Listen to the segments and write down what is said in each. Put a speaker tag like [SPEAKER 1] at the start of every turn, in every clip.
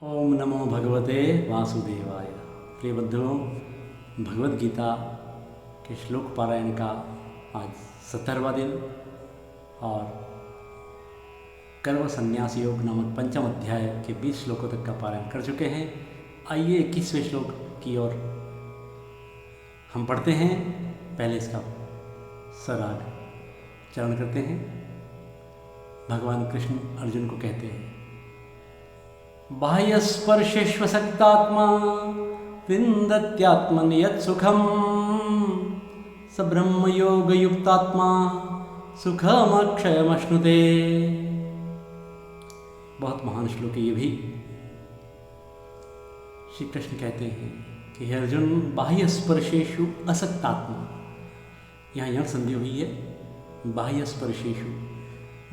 [SPEAKER 1] ओम नमो भगवते वासुदेवाय। प्रिय बंधुओं, भगवद गीता के श्लोक पारायण का आज 17वां दिन और कर्म संन्यास योग नामक पंचम अध्याय के 20 श्लोकों तक का पारायण कर चुके हैं। आइए 21वें श्लोक की ओर हम पढ़ते हैं। पहले इसका सराग चरण करते हैं। भगवान कृष्ण अर्जुन को कहते हैं, बाह्यस्पर्शेष्वसक्तात्मा विन्दत्यात्मनि यत्सुखं स ब्रह्मयोगयुक्तात्मा सुखमक्षयमश्नुते। बहुत महान श्लोक है ये भी। श्री कृष्ण कहते हैं कि हे अर्जुन, बाह्य स्पर्शेषु असक्तात्मा, यहाँ यह संधि हुई है। बाह्य स्पर्शेषु,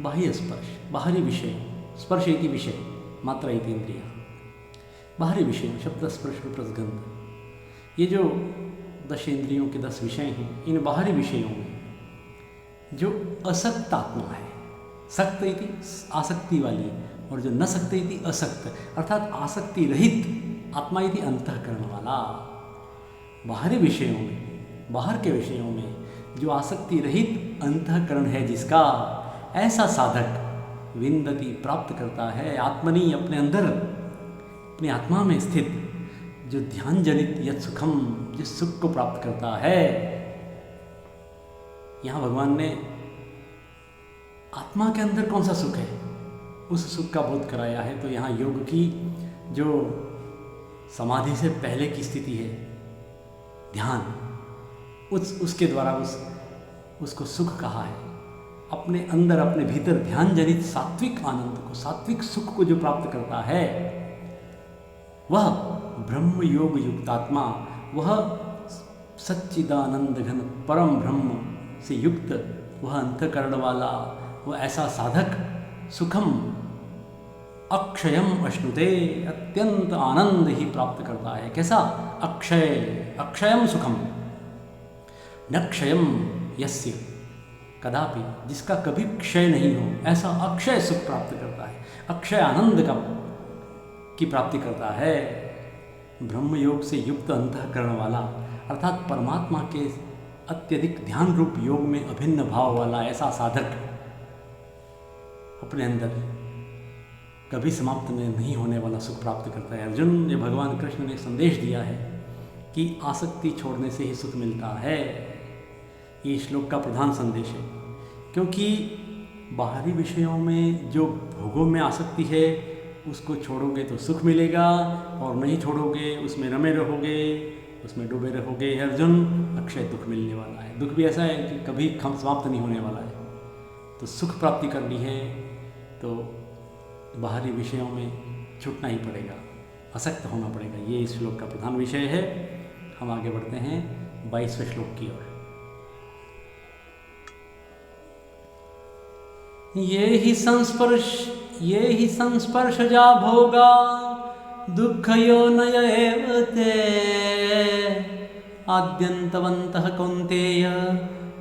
[SPEAKER 1] बाह्य स्पर्श बाहरी विषय, स्पर्श इति विषय, मात्रा इति इंद्रिय, बाहरी विषय शब्द स्पर्श रूप रसगंध, ये जो 10 इंद्रियों के 10 विषय हैं, इन बाहरी विषयों में जो असक्त आत्मा है, सक्त इति आसक्ति वाली, और जो न सक्त इति असक्त, अर्थात आसक्ति रहित आत्मा इति अंतःकरण वाला। बाहरी विषयों में, बाहर के विषयों में जो आसक्ति रहित अंतःकरण है जिसका, ऐसा साधक विन्दति प्राप्त करता है आत्मनि, अपने अंदर, अपनी आत्मा में स्थित जो ध्यान जनित यत सुखम, जिस सुख को प्राप्त करता है। यहाँ भगवान ने आत्मा के अंदर कौन सा सुख है, उस सुख का बोध कराया है। तो यहाँ योग की जो समाधि से पहले की स्थिति है, ध्यान, उसके द्वारा उसको सुख कहा है। अपने अंदर, अपने भीतर ध्यान जनित सात्विक आनंद को, सात्विक सुख को जो प्राप्त करता है, वह ब्रह्म योग युक्तात्मा, वह सच्चिदानंद घन परम ब्रह्म से युक्त वह अंतःकरण वाला, वह ऐसा साधक सुखम अक्षयम अश्नुते, अत्यंत आनंद ही प्राप्त करता है। कैसा? अक्षय, अक्षयम सुखम, न क्षयम यस्य कदापि, जिसका कभी क्षय नहीं हो, ऐसा अक्षय सुख प्राप्त करता है, अक्षय आनंद की प्राप्ति करता है। ब्रह्म योग से युक्त अंतःकरण वाला, अर्थात परमात्मा के अत्यधिक ध्यान रूप योग में अभिन्न भाव वाला ऐसा साधक अपने अंदर कभी समाप्त नहीं होने वाला सुख प्राप्त करता है। अर्जुन, ये भगवान कृष्ण ने संदेश दिया है कि आसक्ति छोड़ने से ही सुख मिलता है। ये श्लोक का प्रधान संदेश है, क्योंकि बाहरी विषयों में जो भोगों में आसक्ति है, उसको छोड़ोगे तो सुख मिलेगा, और नहीं छोड़ोगे, उसमें रमे रहोगे, उसमें डूबे रहोगे, अर्जुन, अक्षय दुख मिलने वाला है। दुख भी ऐसा है कि कभी समाप्त नहीं होने वाला है। तो सुख प्राप्ति करनी है तो बाहरी विषयों में छूटना ही पड़ेगा, आसक्त होना पड़ेगा। ये इस श्लोक का प्रधान विषय है। हम आगे बढ़ते हैं 22वें श्लोक की ओर। ये ही संस्पर्शजा भोगा दुःखयोनय एव ते आद्यन्तवन्तः कौन्तेय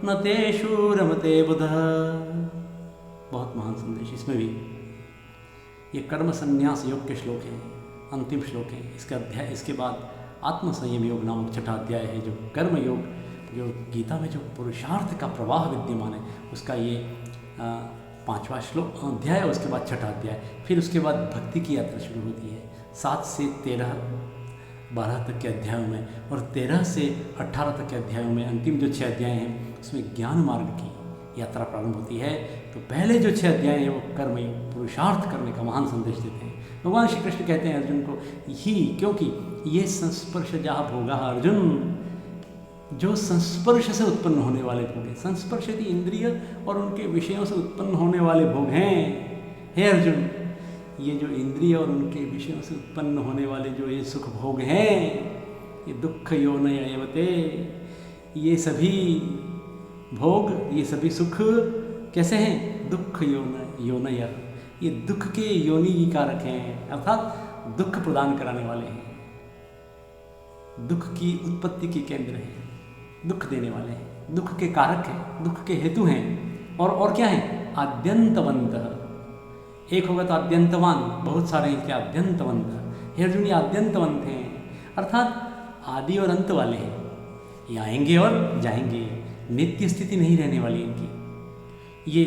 [SPEAKER 1] न तेषु रमते बुधः। बहुत महान संदेश इसमें भी। ये कर्म संन्यास योग के श्लोक हैं, अंतिम श्लोक है इसका अध्याय। इसके बाद आत्म संयम योग नामक 6ठा अध्याय है, जो कर्म योग, जो गीता में जो पुरुषार्थ का प्रवाह विद्यमान है, उसका ये 5वां श्लोक अध्याय, उसके बाद 6ठा अध्याय। फिर उसके बाद भक्ति की यात्रा शुरू होती है 7 से 12 तक के अध्यायों में, और 13 से 18 तक के अध्यायों में, अंतिम जो 6 अध्याय हैं, उसमें ज्ञान मार्ग की यात्रा प्रारंभ होती है। तो पहले जो 6 अध्याय हैं वो कर्म पुरुषार्थ करने का महान संदेश देते हैं। भगवान श्री कृष्ण कहते हैं अर्जुन को ही, क्योंकि ये संस्पर्शजा भोगा, अर्जुन, जो संस्पर्श से उत्पन्न होने वाले भोग हैं, संस्पर्श यदि इंद्रिय और उनके विषयों से उत्पन्न होने वाले भोग हैं। हे अर्जुन, ये जो इंद्रिय और उनके विषयों से उत्पन्न होने वाले जो ये सुख भोग हैं, ये दुःख योनय एव ते, ये सभी भोग, ये सभी सुख कैसे हैं? दुःख योनय, ये दुख के योनि कारक हैं, अर्थात दुख प्रदान कराने वाले हैं, दुख की उत्पत्ति के केंद्र हैं, दुख देने वाले हैं, दुख के कारक हैं, दुख के हेतु हैं। और क्या है? आद्यंतवंत, एक होगा तो अद्यंतवान, बहुत सारे हैं क्या अद्यंतवंत, हे अर्जुन ये आद्यंतवंत हैं, अर्थात आदि और अंत वाले हैं, ये आएंगे और जाएंगे, नित्य स्थिति नहीं रहने वाली इनकी, ये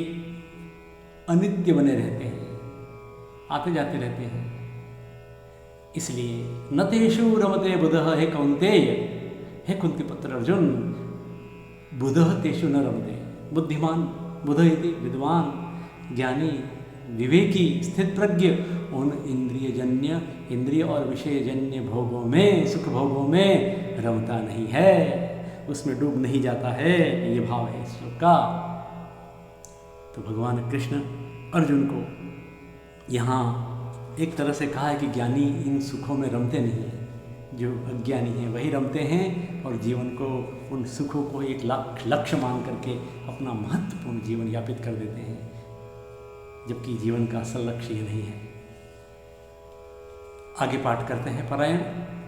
[SPEAKER 1] अनित्य बने रहते हैं, आते जाते रहते हैं। इसलिए न तेषु रमते बुधः, हे कौन्तेय, हे कुंती पुत्र अर्जुन, बुधः तेषु न रमते, बुद्धिमान, बुध इति विद्वान, ज्ञानी, विवेकी, स्थित प्रज्ञ उन इंद्रियजन्य, इंद्रिय और विषयजन्य भोगों में, सुख भोगों में रमता नहीं है, उसमें डूब नहीं जाता है, ये भाव है इस श्लोक का। तो भगवान कृष्ण अर्जुन को यहाँ एक तरह से कहा है कि ज्ञानी इन सुखों में रमते नहीं हैं, जो अज्ञानी हैं वही रमते हैं और जीवन को, उन सुखों को एक लक्ष्य मान करके अपना महत्वपूर्ण जीवन यापित कर देते हैं, जबकि जीवन का असल लक्ष्य ये नहीं है। आगे पाठ करते हैं पारायण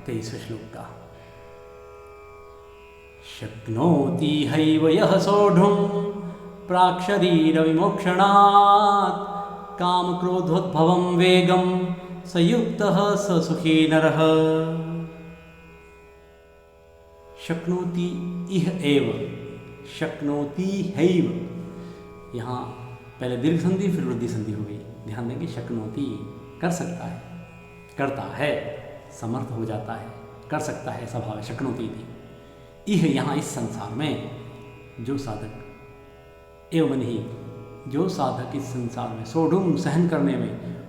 [SPEAKER 1] 23वें श्लोक का। शक्नोति हैव यः सोढुं प्राक्शरीर विमोक्षणात् काम क्रोधोद्भवं वेगं स युक्तः स सुखी नरः। शक्नोति इह एव, शक्नोति हैव, यहाँ पहले दीर्घ संधि फिर वृद्धि संधि हो गई, ध्यान देंगे। शक्नोति कर सकता है, करता है, समर्थ हो जाता है, कर सकता है, स्वभाव है, शक्नोति थी। इह यहाँ इस संसार में जो साधक, एवं ही जो साधक इस संसार में सोढुम सहन करने में,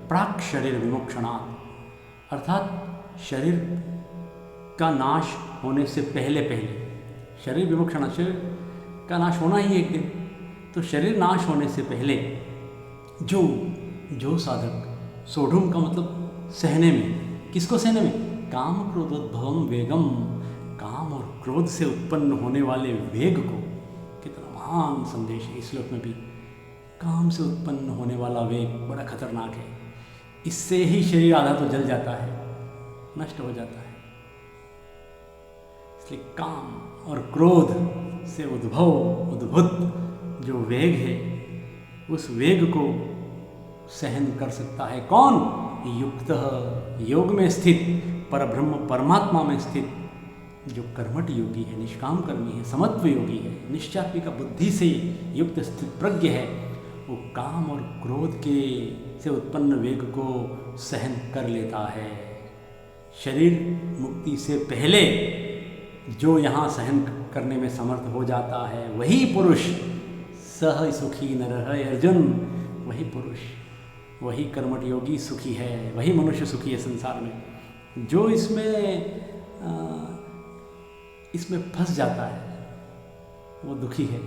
[SPEAKER 1] प्राक शरीर विमोक्षणात्, अर्थात शरीर का नाश होने से पहले पहले, शरीर विमोक्षणात्, शरीर का नाश होना ही एक दिन, तो शरीर नाश होने से पहले जो साधक, सोढुम का मतलब सहने में, किसको सहने में? काम क्रोधोद्भवम वेगम, काम और क्रोध से उत्पन्न होने वाले वेग को। कितना महान संदेश है इस श्लोक में भी। काम से उत्पन्न होने वाला वेग बड़ा खतरनाक है, इससे ही शरीर आधा तो जल जाता है, नष्ट हो जाता है। इसलिए काम और क्रोध से उद्भूत जो वेग है, उस वेग को सहन कर सकता है कौन? युक्तः, योग में स्थित, परब्रह्म परमात्मा में स्थित, जो कर्मठ योगी है, निष्काम कर्मी है, समत्व योगी है, निश्चयात्मिका बुद्धि से युक्त स्थित प्रज्ञ है, वो काम और क्रोध के से उत्पन्न वेग को सहन कर लेता है। शरीर मुक्ति से पहले जो यहाँ सहन करने में समर्थ हो जाता है, वही पुरुष सह सुखी नरः। अर्जुन, वही पुरुष, वही कर्मठ योगी सुखी है, वही मनुष्य सुखी है संसार में। जो इसमें फंस जाता है वो दुखी है,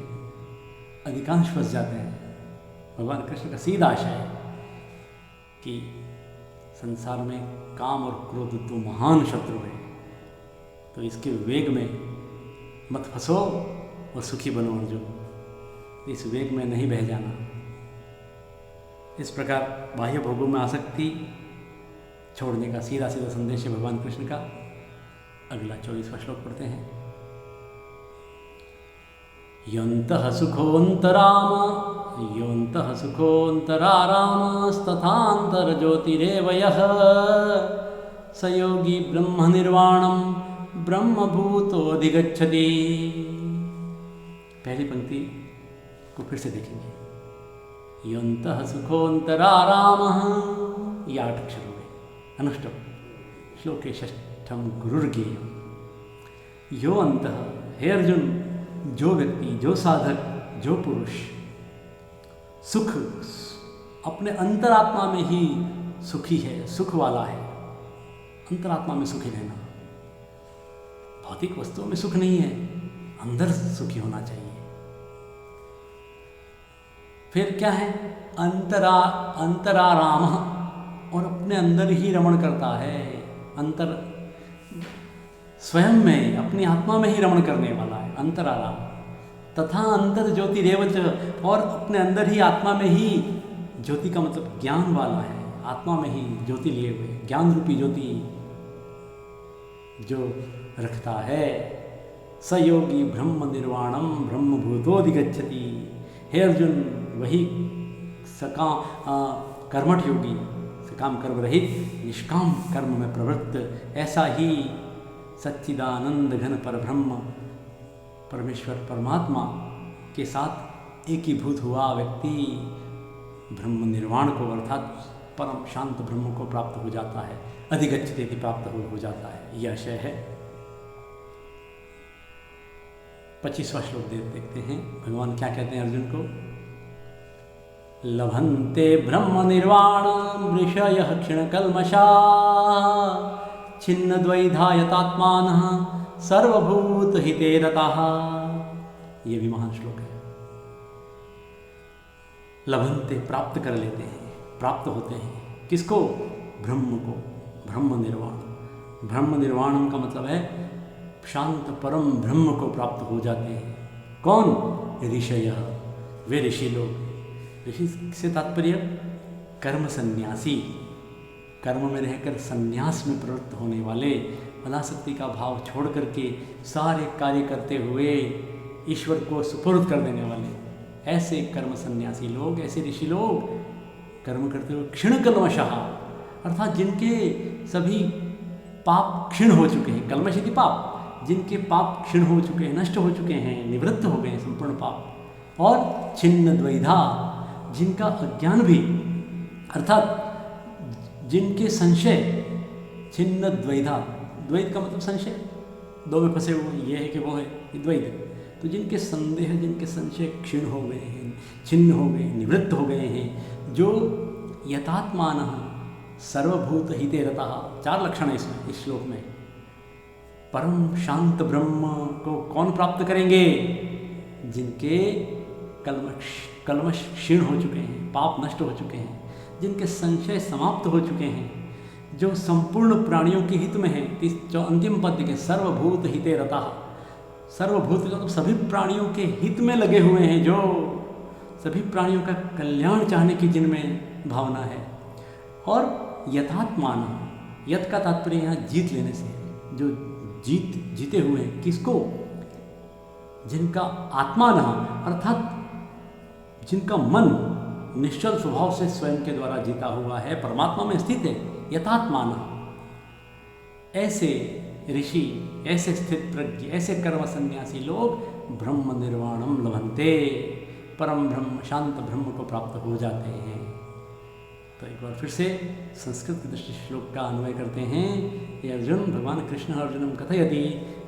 [SPEAKER 1] अधिकांश फंस जाते हैं। भगवान कृष्ण का सीधा आशय है कि संसार में काम और क्रोध तो महान शत्रु है, तो इसके वेग में मत फंसो और सुखी बनो अर्जुन, इस वेग में नहीं बह जाना। इस प्रकार बाह्य भोगों में आसक्ति छोड़ने का सीधा सीधा संदेश है भगवान कृष्ण का। अगला 24वां श्लोक पढ़ते हैं। योऽन्तः सुखोऽन्तरारामस्तथान्तर्ज्योतिरेव यः स योगी ब्रह्मनिर्वाणं ब्रह्मभूतोऽधिगच्छति। पहली पंक्ति को फिर से देखेंगे। योऽन्तः सुखोऽन्तरारामः, ये 8 अक्षर हो गए, अनुष्टुप। श्लोके षष्ठम गुरुर्गेयम्। यो अंतः, हे अर्जुन, जो व्यक्ति, जो साधक, जो पुरुष सुख अपने अंतरात्मा में ही सुखी है, सुख वाला है, अंतरात्मा में सुखी रहना। भौतिक वस्तुओं में सुख नहीं है, अंदर सुखी होना चाहिए। फिर क्या है? अंतराराम, और अपने अंदर ही रमण करता है, अंतर स्वयं में, अपनी आत्मा में ही रमण करने वाला है, अंतराराम। तथा अंतर ज्योति रेवच, और अपने अंदर ही, आत्मा में ही, ज्योति का मतलब ज्ञान वाला है, आत्मा में ही ज्योति लिए हुए, ज्ञान रूपी ज्योति जो रखता है। स योगी ब्रह्म निर्वाणम ब्रह्मभूतोऽधिगच्छति। हे अर्जुन, वही कर्मठ योगी, काम कर्म रहित निष्काम कर्म में प्रवृत्त, ऐसा ही सच्चिदानंद घन परब्रह्म परमेश्वर परमात्मा के साथ एकीभूत हुआ व्यक्ति ब्रह्म निर्वाण को अर्थात परम शांत ब्रह्म को प्राप्त हो जाता है, अधिगच्छते प्राप्त हो जाता है। यह आशय है। 25वां श्लोक देखते हैं, भगवान क्या कहते हैं अर्जुन को। लभन्ते ब्रह्म निर्वाण ऋषयः क्षीणकल्मषा छिन्न द्वैधा यतात्मानः सर्वभूत हिते रताः। ये भी महान श्लोक है। लभन्ते प्राप्त कर लेते हैं, प्राप्त होते हैं किसको? ब्रह्म को, ब्रह्म निर्वाण। ब्रह्म निर्वाणम का मतलब है शांत परम ब्रह्म को प्राप्त हो जाते हैं। कौन? ऋषय, वे ऋषि लोग। ऋषि से तात्पर्य कर्म सन्यासी, कर्म में रहकर सन्यास में प्रवृत्त होने वाले, अनासक्ति का भाव छोड़ करके सारे कार्य करते हुए ईश्वर को सुपुर्द कर देने वाले, ऐसे कर्म सन्यासी लोग, ऐसे ऋषि लोग कर्म करते हुए क्षीण कल्मषः अर्थात जिनके सभी पाप क्षीण हो चुके हैं। कल्मष यदि पाप, जिनके पाप क्षीण हो चुके हैं, नष्ट हो चुके हैं, निवृत्त हो गए हैं संपूर्ण पाप। और छिन्न द्वैधा, जिनका अज्ञान भी अर्थात जिनके संशय, छिन्न द्वैधा, द्वैत का मतलब संशय, दो में फंसे हुए, ये है कि वो है, ये द्वैत। तो जिनके संदेह, जिनके संशय क्षीण हो गए हैं, छिन्न हो गए, निवृत्त हो गए हैं, जो यथात्मानः सर्वभूत हिते रतः, 4 लक्षण है इसमें, इस श्लोक में। परम शांत ब्रह्म को कौन प्राप्त करेंगे? जिनके कल्मष क्षीण हो चुके हैं, पाप नष्ट हो चुके हैं, जिनके संशय समाप्त हो चुके हैं, जो संपूर्ण प्राणियों के हित में है। जो अंतिम पद के सर्वभूत हिते रतः, सर्वभूत मतलब सभी प्राणियों के हित में लगे हुए हैं, जो सभी प्राणियों का कल्याण चाहने की जिनमें भावना है। और यथात्मान, यथ का तात्पर्य यहाँ जीत लेने से, जो जीते हुए हैं किसको? जिनका आत्मान अर्थात जिनका मन निश्चल स्वभाव से स्वयं के द्वारा जीता हुआ है, परमात्मा में स्थित है, यथात्मान। ऐसे ऋषि, ऐसे स्थित प्रज्ञ, ऐसे कर्म सन्यासी लोग ब्रह्म निर्वाणम लभन्ते, परम ब्रह्म शांत ब्रह्म को प्राप्त हो जाते हैं। तो एक बार फिर से संस्कृत दृष्टि श्लोक का अन्वय करते हैं। ये अर्जुन, भगवान कृष्ण अर्जुनम कथयति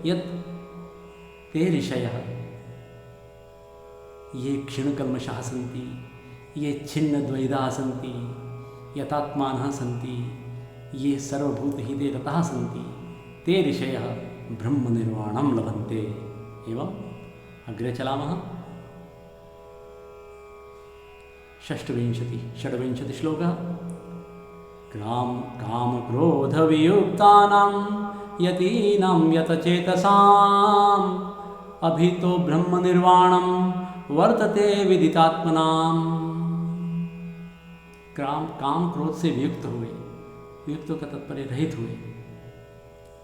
[SPEAKER 1] यत् ते ऋषयः ये क्षीणकल्मषाः सन्ति, ये छिन्न द्वैधाः सन्ति, यथात्मानः सन्ति, ये सर्वभूतहिते रताः सन्ति, ते ऋषयः ब्रह्म निर्वाणं लभन्ते। एवं अग्रे चलामः। षड्विंशति श्लोकः। काम क्रोध वियुक्तानां यतीनां यतचेतसाम् अभितो ब्रह्म निर्वाणं वर्तते विदितात्मनां। काम क्रोध से वियुक्त हुए, वियुक्त का तात्पर्य रहित हुए,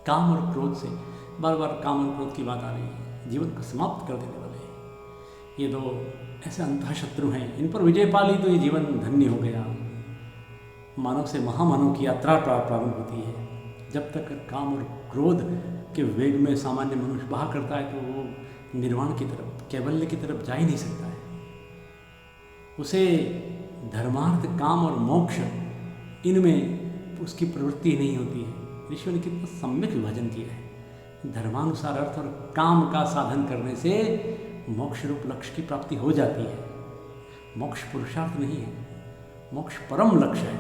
[SPEAKER 1] काम और क्रोध से, बार बार काम और क्रोध की बात आ रही है, जीवन को समाप्त कर देने वाले हैं। ये दो ऐसे अंतःशत्रु हैं, इन पर विजय पा ली तो ये जीवन धन्य हो गया। मानव से महामानव की यात्रा प्रारंभ होती है। जब तक काम और क्रोध के वेग में सामान्य मनुष्य बहा करता है तो वो निर्वाण की तरफ, कैवल्य की तरफ जा ही नहीं सकता है। उसे धर्मार्थ, काम और मोक्ष, इनमें उसकी प्रवृत्ति नहीं होती है। ऋषियों ने कितना सम्यक विभाजन किया है। धर्मानुसार अर्थ और काम का साधन करने से मोक्ष रूप लक्ष्य की प्राप्ति हो जाती है। मोक्ष पुरुषार्थ नहीं है, मोक्ष परम लक्ष्य है।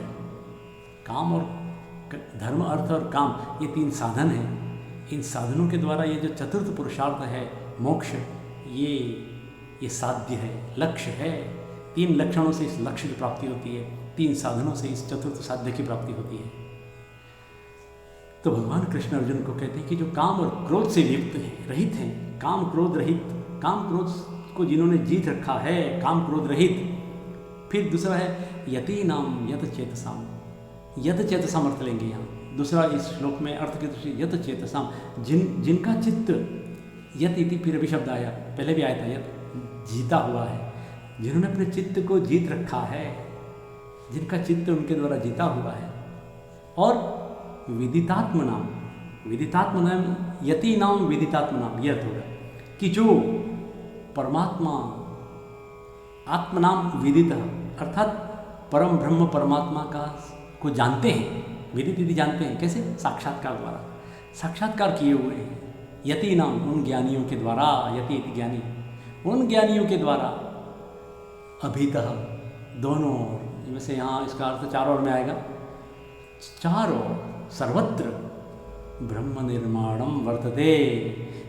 [SPEAKER 1] काम और धर्म, अर्थ और काम, ये 3 साधन हैं। इन साधनों के द्वारा ये जो चतुर्थ पुरुषार्थ है मोक्ष, ये साध्य है, लक्ष्य है। 3 लक्षणों से इस लक्ष्य की प्राप्ति होती है, 3 साधनों से इस चतुर्थ साध्य की प्राप्ति होती है। तो भगवान कृष्ण अर्जुन को कहते हैं कि जो काम और क्रोध से युक्त हैं, रहित हैं, काम क्रोध रहित, काम क्रोध को जिन्होंने जीत रखा है, काम क्रोध रहित। फिर दूसरा है यतीनाम यत चेतसाम, यत चेतसाम अर्थ लेंगे यहाँ। दूसरा इस श्लोक में अर्थ की दृष्टि यत चेतसाम, जिनका चित्त, यत इति फिर अभी शब्द आया, पहले भी आया था, यत जीता हुआ है, जिन्होंने अपने चित्त को जीत रखा है, जिनका चित्त उनके द्वारा जीता हुआ है, और विदितात्मनाम, विदितात्मनाम यति नाम विदितात्मनाम, यह होगा कि जो परमात्मा आत्मनाम विदित अर्थात परम ब्रह्म परमात्मा का को जानते हैं, विदित यदि जानते हैं कैसे, साक्षात्कार द्वारा, साक्षात्कार किए हुए हैं, यति नाम उन ज्ञानियों के द्वारा, यति ज्ञानी उन ज्ञानियों के द्वारा, अभितः दोनों ओर, वैसे यहाँ इसका अर्थ चारों ओर में आएगा, चारों सर्वत्र ब्रह्म निर्माणम वर्तते,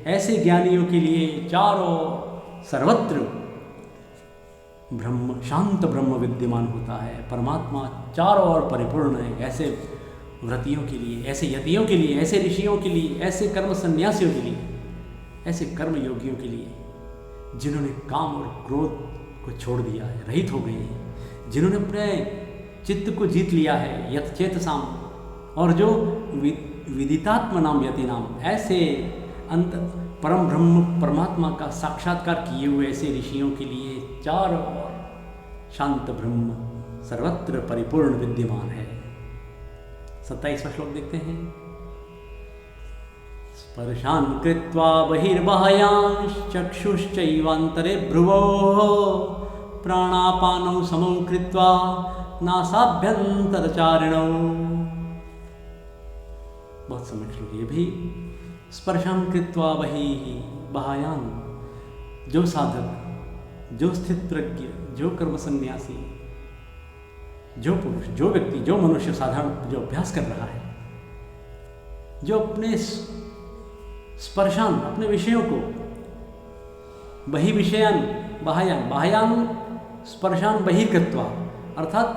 [SPEAKER 1] ऐसे ज्ञानियों के लिए चारों सर्वत्र ब्रह्म, शांत ब्रह्म विद्यमान होता है, परमात्मा चारों ओर परिपूर्ण है, ऐसे व्रतियों के लिए, ऐसे यतियों के लिए, ऐसे ऋषियों के लिए, ऐसे कर्म संन्यासियों के लिए, ऐसे कर्म योगियों के लिए जिन्होंने काम और क्रोध को छोड़ दिया है, रहित हो गए हैं, जिन्होंने अपने चित्त को जीत लिया है, यत चेतसाम, और जो विदितात्म नाम यति नाम, ऐसे अंत परम ब्रह्म परमात्मा का साक्षात्कार किए हुए ऐसे ऋषियों के लिए चारों ओर शांत ब्रह्म सर्वत्र परिपूर्ण विद्यमान है। 27वां श्लोक देखते हैं। स्पर्शान कृत्वा बहिर्बाह्यांश चक्षुश्चैवान्तरे भ्रुवोः प्राणापानौ समौ कृत्वा नासाभ्यन्तरचारिणौ। बहुत समय श्लोक ये भी। स्पर्शान कृत्वा बाह्यान, जो साधक, जो स्थित प्रज्ञ, जो कर्म संन्यासी, जो पुरुष, जो व्यक्ति, जो मनुष्य साधारण जो अभ्यास कर रहा है, जो अपने स्पर्शान, अपने विषयों को, बहिर्विषयान बाह्यान, बाह्यान स्पर्शान बहिर्कृत्वा, अर्थात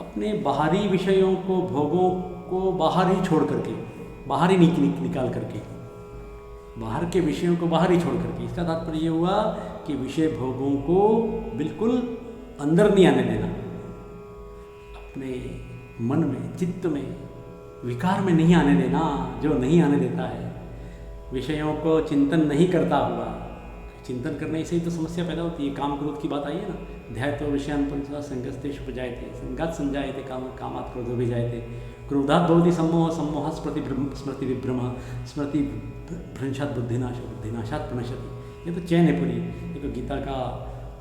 [SPEAKER 1] अपने बाहरी विषयों को, भोगों को बाहर ही छोड़ करके, बाहर ही निकाल करके, बाहर के विषयों को बाहर ही छोड़ करके, इसका तात्पर्य ये हुआ कि विषय भोगों को बिल्कुल अंदर नहीं आने देना, अपने मन में, चित्त में, विकार में नहीं आने देना। जो नहीं आने देता है, विषयों को चिंतन नहीं करता हुआ, चिंतन करने से ही तो समस्या पैदा होती है। काम क्रोध की बात आई है ना, ध्यायतो विषयान् पंचधा संगस्तेषु उपजायते, संगात् संजायते कामात् क्रोधो विजायते, क्रोधात् भवति सम्मोहः, सम्मोहात् स्मृति विभ्रमः, स्मृति भ्रंशात् बुद्धिनाशात् प्रणश्यति। ये तो चैन है पूरी, ये तो गीता का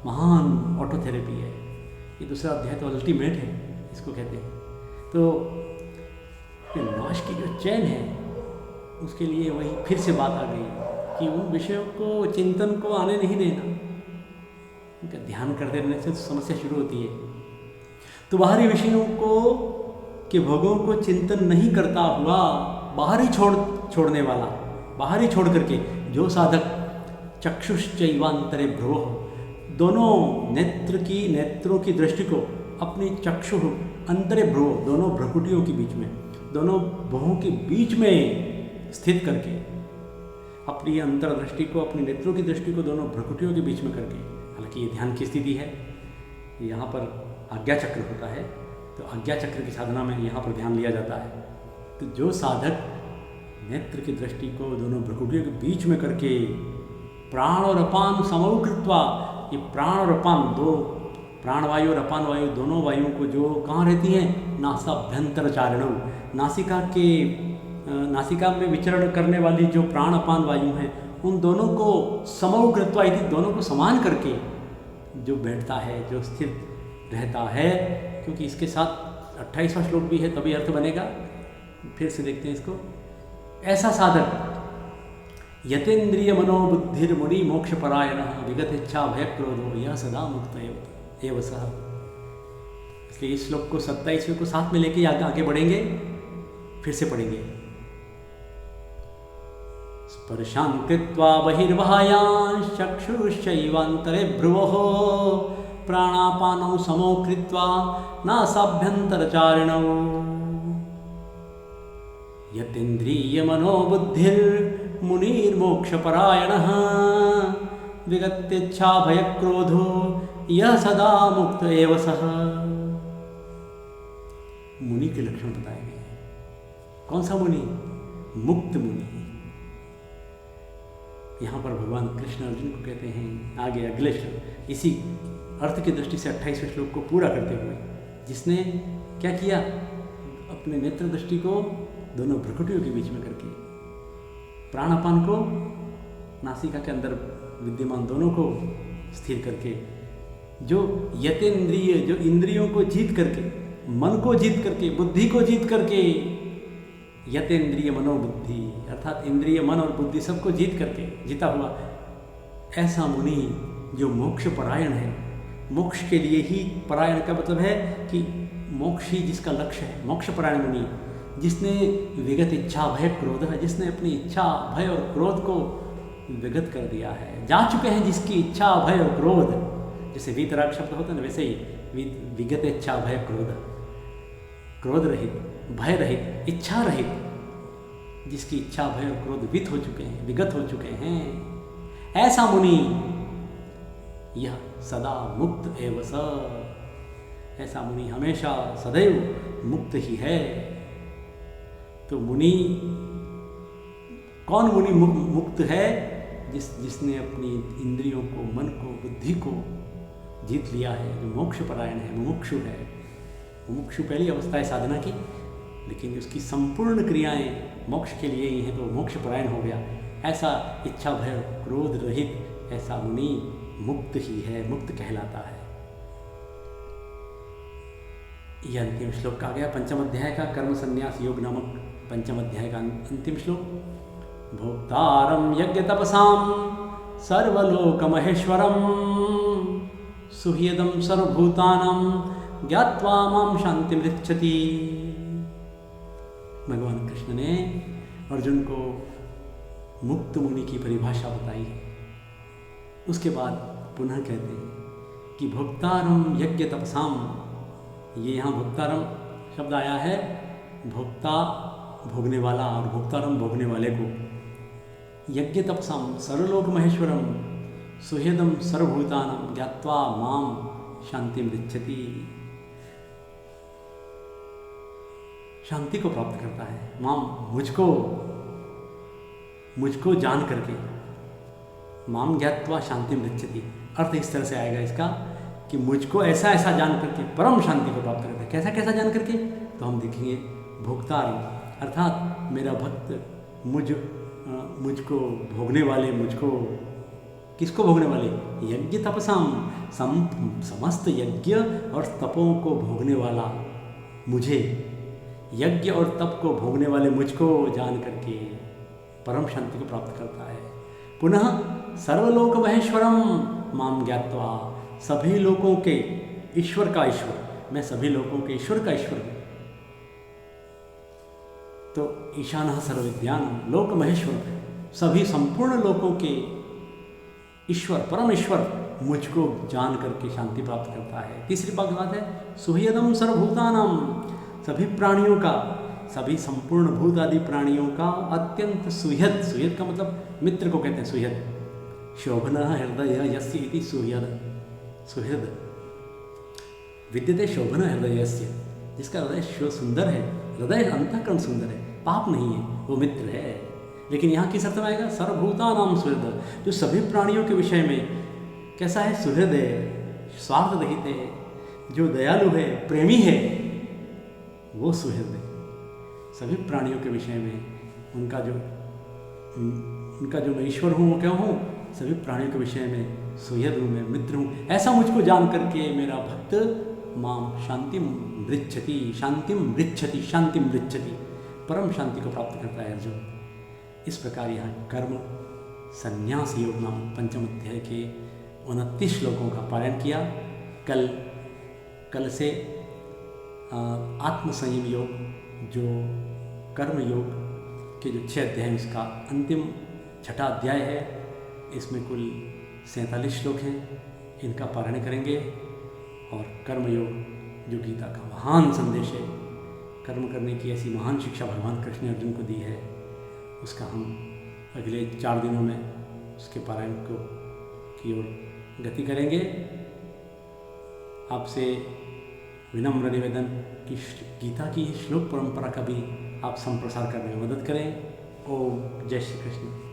[SPEAKER 1] महान ऑटोथेरेपी है। ये दूसरा अध्याय तो अल्टीमेट है, इसको कहते हैं। तो ये नाश की जो चैन है, उसके लिए वही फिर से बात आ गई कि उन विषयों को, चिंतन को आने नहीं देना, उनका ध्यान करते रहने से तो समस्या शुरू होती है। तो बाहरी विषयों को के भोगों को चिंतन नहीं करता हुआ, बाहर ही छोड़ने वाला, बाहर ही छोड़ करके जो साधक चक्षुश्चैवान्तरे भ्रुवोः, दोनों नेत्रों की दृष्टि को अपनी चक्षु अंतरे भ्रुवोः, दोनों भ्रुकुटियों के बीच में, दोनों भुवों के बीच में स्थित करके, अपनी अंतर्दृष्टि को, अपनी नेत्रों की दृष्टि को दोनों भ्रुकुटियों के बीच में करके, हालांकि ये ध्यान की स्थिति है, यहाँ पर आज्ञा चक्र होता है, तो आज्ञा चक्र की साधना में यहाँ पर ध्यान लिया जाता है। तो जो साधक नेत्र की दृष्टि को दोनों भ्रुकुटियों के बीच में करके प्राण और अपान समौ कृत्वा, ये प्राण और अपान, दो प्राणवायु और अपान वायु, दोनों वायुओं को जो कहाँ रहती हैं, नासाभ्यंतर चारिणौ, नासिका में विचरण करने वाली जो प्राण अपान वायु हैं, उन दोनों को समौ कृत्वा, दोनों को समान करके जो बैठता है, जो स्थिर रहता है, क्योंकि इसके साथ 28वां श्लोक भी है, तभी अर्थ बनेगा। फिर से देखते हैं इसको। ऐसा साधक यतेन्द्रिय मनोबुद्धिर्मुनि मोक्ष परायण विगत इच्छा भय क्रोधो यह सदा मुक्त एव सः। इसलिए इस श्लोक को 27वें को साथ में लेके आगे बढ़ेंगे, फिर से पढ़ेंगे। स्पर्शान कृत्वा बहिर्बाह्यांश चक्षुश्चैवान्तरे भ्रुवोः प्राणापानौ समौ कृत्वा नासाभ्यन्तरचारिणौ यतेन्द्रिय मनोबुद्धिर्मुनिर्मोक्षपरायणः विगत्यच्छा भयक्रोधो यह सदा मुक्त एव सः। मुनि के लक्षण बताए गए हैं। कौन सा मुनि? मुक्त मुनि। यहाँ पर भगवान कृष्ण अर्जुन को कहते हैं, आगे अगले श्लोक इसी अर्थ की दृष्टि से 28वें श्लोक को पूरा करते हुए, जिसने क्या किया, अपने नेत्र दृष्टि को दोनों भ्रुकुटियों के बीच में करके, प्राणापान को नासिका के अंदर विद्यमान दोनों को स्थिर करके, जो यतेंद्रिय, जो इंद्रियों को जीत करके, मन को जीत करके, बुद्धि को जीत करके, यतेंद्रिय मनोबुद्धि अर्थात इंद्रिय, मन और बुद्धि सबको जीत करके, जीता हुआ ऐसा मुनि जो मोक्ष परायण है, मोक्ष के लिए ही, परायण का मतलब है कि मोक्ष ही जिसका लक्ष्य है, मोक्ष परायण मुनि, जिसने विगत इच्छा भय क्रोध है, जिसने अपनी इच्छा भय और क्रोध को विगत कर दिया है, जा चुके हैं जिसकी इच्छा भय और क्रोध, जैसे वीतराग शब्द होता है ना, वैसे ही विगत इच्छा भय क्रोध, क्रोध रहित, भय रहित, इच्छा रहित, जिसकी इच्छा भय और क्रोध वित हो चुके हैं, विगत हो चुके हैं, ऐसा मुनि यह सदा मुक्त एव स, ऐसा मुनि हमेशा सदैव मुक्त ही है। तो मुनि, कौन मुनि मुक्त है? जिसने अपनी इंद्रियों को, मन को, बुद्धि को जीत लिया है, जो मोक्ष परायण है, मुमुक्षु है। मुमुक्षु पहली अवस्था है साधना की, लेकिन उसकी संपूर्ण क्रियाएं मोक्ष के लिए ही हैं, तो मोक्ष परायण हो गया। ऐसा इच्छा भय क्रोध रहित ऐसा मुनि मुक्त ही है, मुक्त कहलाता है। यह अंतिम श्लोक आ गया पंचम अध्याय का, कर्म संन्यास योग नामक पंचम अध्याय का अंतिम श्लोक। भोक्तारं यज्ञ तपसां सर्वलोक महेश्वरम सुहृदं सर्वभूतानां ज्ञात्वा मां शान्तिमृच्छति। भगवान कृष्ण ने अर्जुन को मुक्त मुनि की परिभाषा बताई है। उसके बाद पुनः कहते हैं कि भोक्तारं यज्ञ तपसां, ये यहाँ भोक्तारं शब्द आया है, भोक्ता भोगने वाला और भोक्तारं भोगने वाले को। यज्ञ तपसां सर्वलोक महेश्वरम सुहृदं सर्वभूतानां ज्ञात्वा मां शान्तिमृच्छति, शांति को प्राप्त करता है। मां मुझको जान करके, माम ज्ञात्वा शान्तिमृच्छति, अर्थ इस तरह से आएगा इसका कि मुझको ऐसा ऐसा जान करके परम शांति को प्राप्त करता है। कैसा कैसा जान करके? तो हम देखेंगे भोक्तारं अर्थात मेरा भक्त मुझको भोगने वाले, मुझको किसको भोगने वाले? यज्ञ तपसां, समस्त यज्ञ और तपों को भोगने वाला मुझे, यज्ञ और तप को भोगने वाले मुझको जान करके परम शांति को प्राप्त करता है। पुनः सर्वलोक महेश्वरम माम ज्ञात्वा, सभी लोगों के ईश्वर का ईश्वर, मैं सभी लोगों के ईश्वर का ईश्वर हूँ। तो ईशानः सर्वविद्यानां लोक महेश्वर, सभी संपूर्ण लोकों के ईश्वर, परम ईश्वर मुझको जान करके शांति प्राप्त करता है। तीसरी बात है सुहृदं सर्वभूतानां, सभी प्राणियों का, सभी संपूर्ण भूत आदि प्राणियों का अत्यंत सुहृद, सुहृद का मतलब मित्र को कहते हैं सुहृद। शोभनः हृदय यस्य इति सुहृद, सुहृद विद्यते शोभनः हृदय यस्य, जिसका हृदय सुंदर है, हृदय अंतःकरण सुंदर है, पाप नहीं है, वो मित्र है। लेकिन यहाँ किस अर्थ में आएगा? सर्वभूतानां सुहृद, जो सभी प्राणियों के विषय में कैसा है? सुहृद है, स्वार्थ रहित है, जो दयालु है, प्रेमी है, वो सुहृद है। सभी प्राणियों के विषय में उनका जो मैं ईश्वर हूँ, वो क्या हूँ? सभी प्राणियों के विषय में सुहृद हूँ, मैं मित्र हूँ। ऐसा मुझको जान करके मेरा भक्त माम शांतिम मृच्छति, शांतिम मृच्छति, शांतिम मृच्छति, परम शांति को प्राप्त करता है अर्जुन। इस प्रकार यहाँ कर्म संन्यास योग नाम पंचम अध्याय के 29 श्लोकों का पारायण किया। कल से आत्मसंयम योग, जो कर्म योग के जो 6 अध्याय, इसका अंतिम 6ठा अध्याय है। इसमें कुल 47 श्लोक हैं, इनका पारायण करेंगे। और कर्मयोग जो गीता का महान संदेश है, कर्म करने की ऐसी महान शिक्षा भगवान कृष्ण ने अर्जुन को दी है, उसका हम अगले 4 दिनों में उसके पारायण की ओर गति करेंगे। आपसे विनम्र निवेदन कि गीता की श्लोक परंपरा का भी आप संप्रसार करने में मदद करें। ओम जय श्री कृष्ण।